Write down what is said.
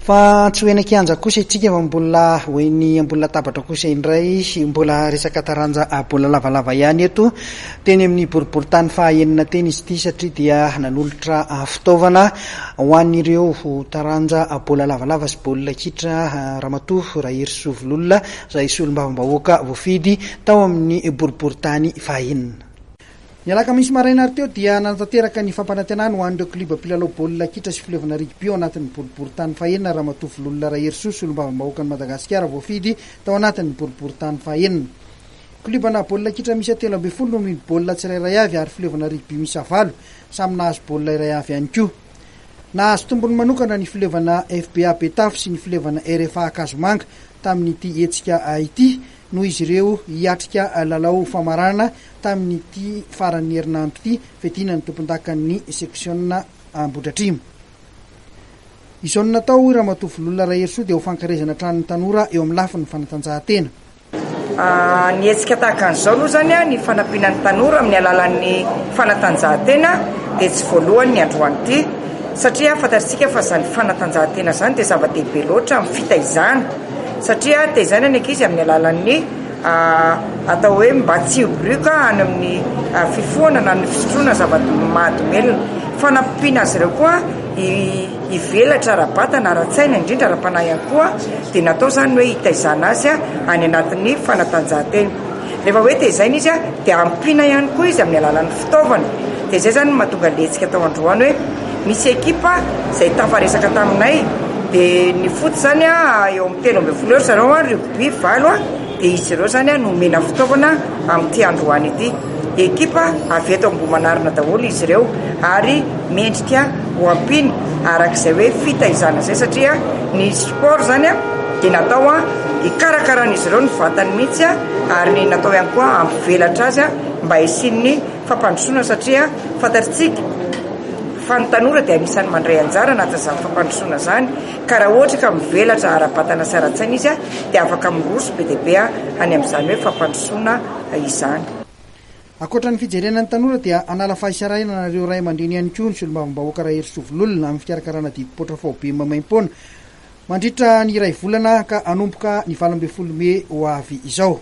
fa tsy hoena kianja kosa itsika fa mbola hoeny ambola tabatra kosa indray mbola resaka taranja bola lavalava ihany eto teny amin'ny boriboritany fahaenina teny izy ity satria dia nanolotra fitaovana ho an'ireo taranja bola lavalava sy baolina kitra ramatoa Raherisoa Vololona izay solombavambahoaka voafidy tao amin'ny boriboritany fahaenina. Ny alakamisy maraina ary teo dia nanatanteraka ny fampanantenana ho an'ireo kliba mpilalao baolina kitra sy filevana rugby ao anatin'ny boriboritany fahaenina ramatoa Vololona Raherisoa solombavambahoaka ny Madagasikara voafidy tao anatin'ny boriboritany fahaenina. Klibana baolina kitra misy 13 no amin'ny baolina tsirairay avy ary filevana rugby misy 9 samy nahazo baolina iray avy ihany koa. Nahazo tombony manokana ny filevana FBA Betafy sy ny filevana RFA Akazomanga tamin'ity hetsika ity no izy ireo hiatrika lalao famarana tamin'ity faran'ny herinandro ity fedina ny tompondakan'ny seksiona Ambohidratrimo. Izao no natao ramatoa Vololona Raherisoa dia ho fankarezana tranon'ny tanora eo amin'ny lafin'ny fanatanjahantena. Ny hetsika tahaka an'izao aloha zany ny fanampinan'ny tanora amin'ny alalan'ny fanatanjahantena dia tsy voalohany ny androany ity satria fantatsika fa zany fanatanjahantena zany dia zava-dehibe loatra amin'ny fitaizana satria taizana ny ankizy amin'ny alalan'ny atao hoe mba tsy hibruka any amin'ny fifohana na ny fisotroana zava-mahadomelona fanampiana azy ireo koa ivelatra ara-batana ara-tsaina indrindra ara-panahy ihany koa dia natao zany hoe hitaizana azy any anatin'ny fanatanjahantena. Rehefa hoe taizana izy dia ampiana ihany koa izy amin'ny alalan'ny fitaovana dia zay zany mahatonga letsika tao androany hoe misy ekipa izay tafaresaka taminay dia ny foty zany eo amin'ny 13 eo zareo rugby 9 dia izy ireo zany nomena fitaovana amin'ity androany ity. Ekipa avy eto Ambohimanarina daholo izy ireo ary mendrika ho ampiny arak'izay hoe fitaizana zay satria ny sport zany dia natao hikarakarana izy ireo ny vatany mihitsy ary natao ihany koa ampivelatra azy mba hisian'ny fampandrosoana satria fantatsika fa ny tanora dia anisan'ny mandray anjara anatin'izany fampandrosoana zany ka raha ohatra ka mivelatra ara-batana sy ara-tsaina izy dia afaka miroso be dia be any amin'izany hoe fampandrosoana izany. Akoatra ny fijerenan'ny tanora dia anala fahisaraina nareo ray aman-dreny ihany koa ny solombavambahoaka Raherisoa Vololona amin'ny fikarakarana didim-potra be mamaim-poana mandritra ny iray volana ka hanomboka ny 12 Mey ho avy izao.